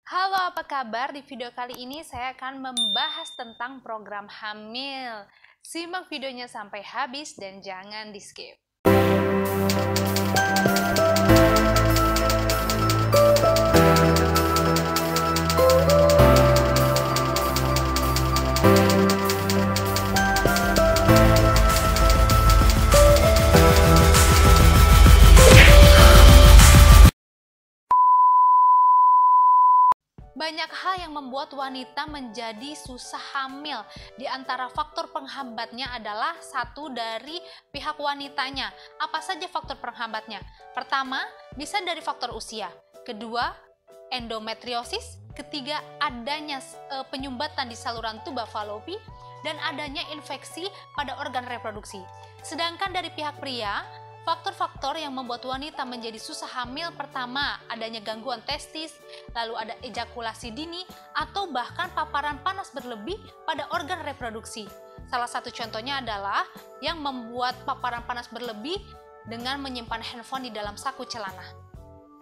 Halo, apa kabar? Di video kali ini saya akan membahas tentang program hamil. Simak videonya sampai habis dan jangan di-skip. Banyak hal yang membuat wanita menjadi susah hamil. Di antara faktor penghambatnya adalah satu dari pihak wanitanya. Apa saja faktor penghambatnya? Pertama, bisa dari faktor usia. Kedua, endometriosis. Ketiga, adanya penyumbatan di saluran tuba Fallopi dan adanya infeksi pada organ reproduksi. Sedangkan dari pihak pria, faktor-faktor yang membuat wanita menjadi susah hamil pertama adanya gangguan testis, lalu ada ejakulasi dini, atau bahkan paparan panas berlebih pada organ reproduksi. Salah satu contohnya adalah yang membuat paparan panas berlebih dengan menyimpan handphone di dalam saku celana.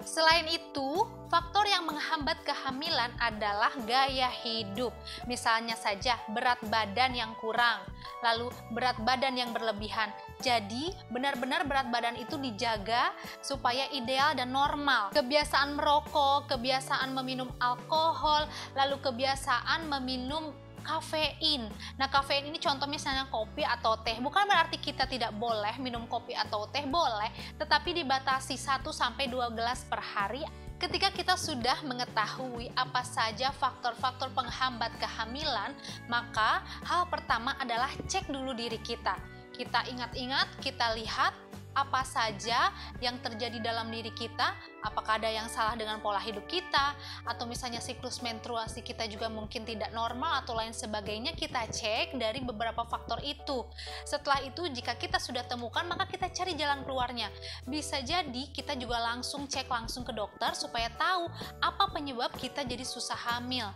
Selain itu, faktor yang menghambat kehamilan adalah gaya hidup. Misalnya saja berat badan yang kurang, lalu berat badan yang berlebihan. Jadi, benar-benar berat badan itu dijaga supaya ideal dan normal. Kebiasaan merokok, kebiasaan meminum alkohol, lalu kebiasaan meminum kafein. Nah, kafein ini contoh misalnya kopi atau teh. Bukan berarti kita tidak boleh minum kopi atau teh, boleh, tetapi dibatasi 1-2 gelas per hari. Ketika kita sudah mengetahui apa saja faktor-faktor penghambat kehamilan, maka hal pertama adalah cek dulu diri kita. Kita ingat-ingat, kita lihat apa saja yang terjadi dalam diri kita, apakah ada yang salah dengan pola hidup kita, atau misalnya siklus menstruasi kita juga mungkin tidak normal atau lain sebagainya. Kita cek dari beberapa faktor itu. Setelah itu, jika kita sudah temukan, maka kita cari jalan keluarnya. Bisa jadi kita juga langsung cek langsung ke dokter supaya tahu apa penyebab kita jadi susah hamil.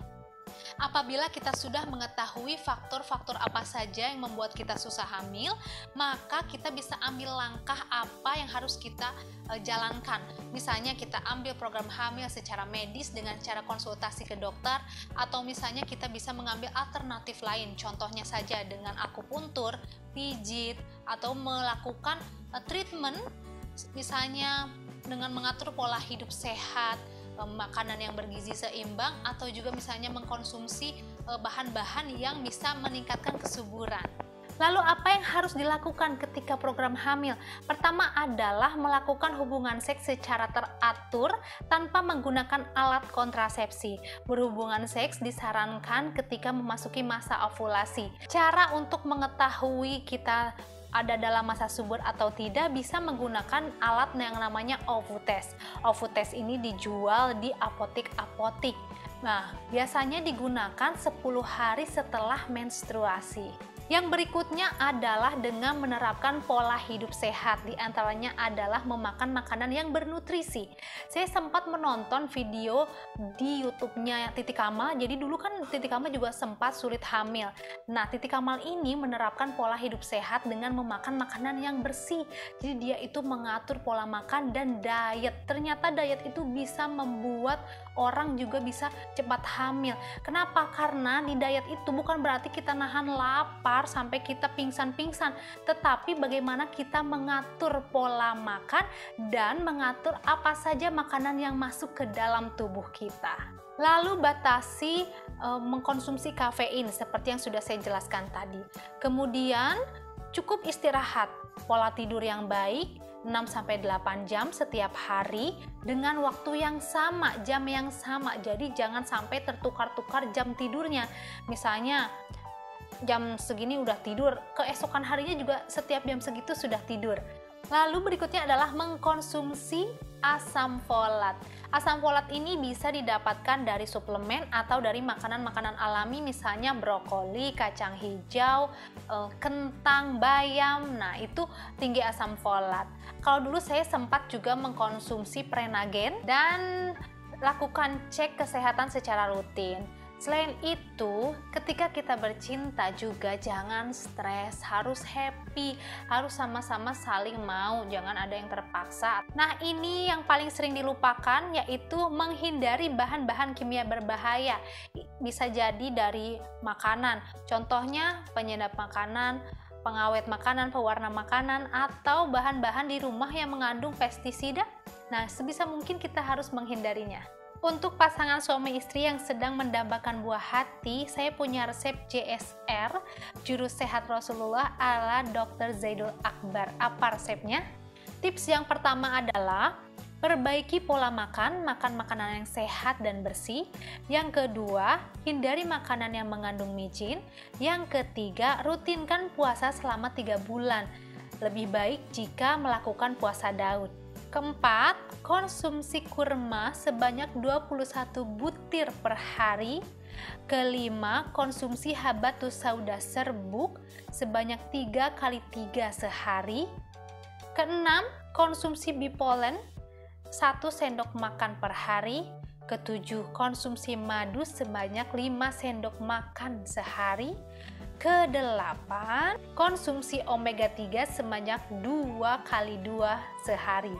Apabila kita sudah mengetahui faktor-faktor apa saja yang membuat kita susah hamil, maka kita bisa ambil langkah apa yang harus kita jalankan. Misalnya kita ambil program hamil secara medis dengan cara konsultasi ke dokter, atau misalnya kita bisa mengambil alternatif lain, contohnya saja dengan akupuntur, pijit, atau melakukan treatment, misalnya dengan mengatur pola hidup sehat, makanan yang bergizi seimbang, atau juga misalnya mengkonsumsi bahan-bahan yang bisa meningkatkan kesuburan. Lalu apa yang harus dilakukan ketika program hamil? Pertama adalah melakukan hubungan seks secara teratur tanpa menggunakan alat kontrasepsi. Berhubungan seks disarankan ketika memasuki masa ovulasi. Cara untuk mengetahui kita ada dalam masa subur atau tidak bisa menggunakan alat yang namanya Ovutest. Ovutest ini dijual di apotik-apotik. Nah, biasanya digunakan 10 hari setelah menstruasi. Yang berikutnya adalah dengan menerapkan pola hidup sehat, diantaranya adalah memakan makanan yang bernutrisi. Saya sempat menonton video di YouTube-nya Titi Kamal, jadi dulu kan Titi Kamal juga sempat sulit hamil. Nah, Titi Kamal ini menerapkan pola hidup sehat dengan memakan makanan yang bersih. Jadi dia itu mengatur pola makan dan diet. Ternyata diet itu bisa membuat orang juga bisa cepat hamil. Kenapa? Karena di diet itu bukan berarti kita nahan lapar sampai kita pingsan-pingsan, tetapi bagaimana kita mengatur pola makan dan mengatur apa saja makanan yang masuk ke dalam tubuh kita. Lalu batasi mengkonsumsi kafein seperti yang sudah saya jelaskan tadi. Kemudian cukup istirahat, pola tidur yang baik 6-8 jam setiap hari dengan waktu yang sama, jam yang sama. Jadi jangan sampai tertukar-tukar jam tidurnya. Misalnya jam segini udah tidur, keesokan harinya juga setiap jam segitu sudah tidur. Lalu berikutnya adalah mengkonsumsi asam folat. Asam folat ini bisa didapatkan dari suplemen atau dari makanan-makanan alami, misalnya brokoli, kacang hijau, kentang, bayam. Nah, itu tinggi asam folat. Kalau dulu saya sempat juga mengkonsumsi Prenagen dan lakukan cek kesehatan secara rutin. Selain itu, ketika kita bercinta juga jangan stres, harus happy, harus sama-sama saling mau, jangan ada yang terpaksa. Nah, ini yang paling sering dilupakan, yaitu menghindari bahan-bahan kimia berbahaya. Bisa jadi dari makanan, contohnya penyedap makanan, pengawet makanan, pewarna makanan, atau bahan-bahan di rumah yang mengandung pestisida. Nah, sebisa mungkin kita harus menghindarinya. Untuk pasangan suami istri yang sedang mendambakan buah hati, saya punya resep JSR, Jurus Sehat Rasulullah ala Dr. Zaidul Akbar. Apa resepnya? Tips yang pertama adalah perbaiki pola makan, makan makanan yang sehat dan bersih. Yang kedua, hindari makanan yang mengandung micin. Yang ketiga, rutinkan puasa selama 3 bulan. Lebih baik jika melakukan puasa Daud. Keempat, konsumsi kurma sebanyak 21 butir per hari. Kelima, konsumsi habatus sauda serbuk sebanyak 3 kali 3 sehari. Keenam, konsumsi bipolen 1 sendok makan per hari. Ketujuh, konsumsi madu sebanyak 5 sendok makan sehari. Kedelapan, konsumsi omega 3 sebanyak 2 kali 2 sehari.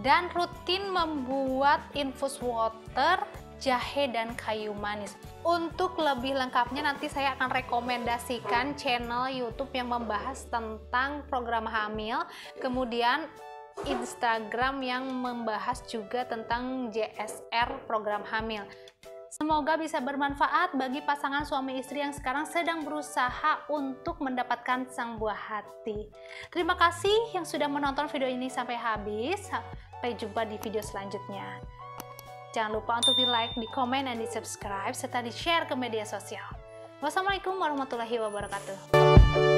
Dan rutin membuat infus water, jahe, dan kayu manis. Untuk lebih lengkapnya nanti saya akan rekomendasikan channel YouTube yang membahas tentang program hamil, kemudian Instagram yang membahas juga tentang JSR program hamil. Semoga bisa bermanfaat bagi pasangan suami istri yang sekarang sedang berusaha untuk mendapatkan sang buah hati. Terima kasih yang sudah menonton video ini sampai habis. Sampai jumpa di video selanjutnya. Jangan lupa untuk di like, di komen, dan di subscribe, serta di share ke media sosial. Wassalamualaikum warahmatullahi wabarakatuh.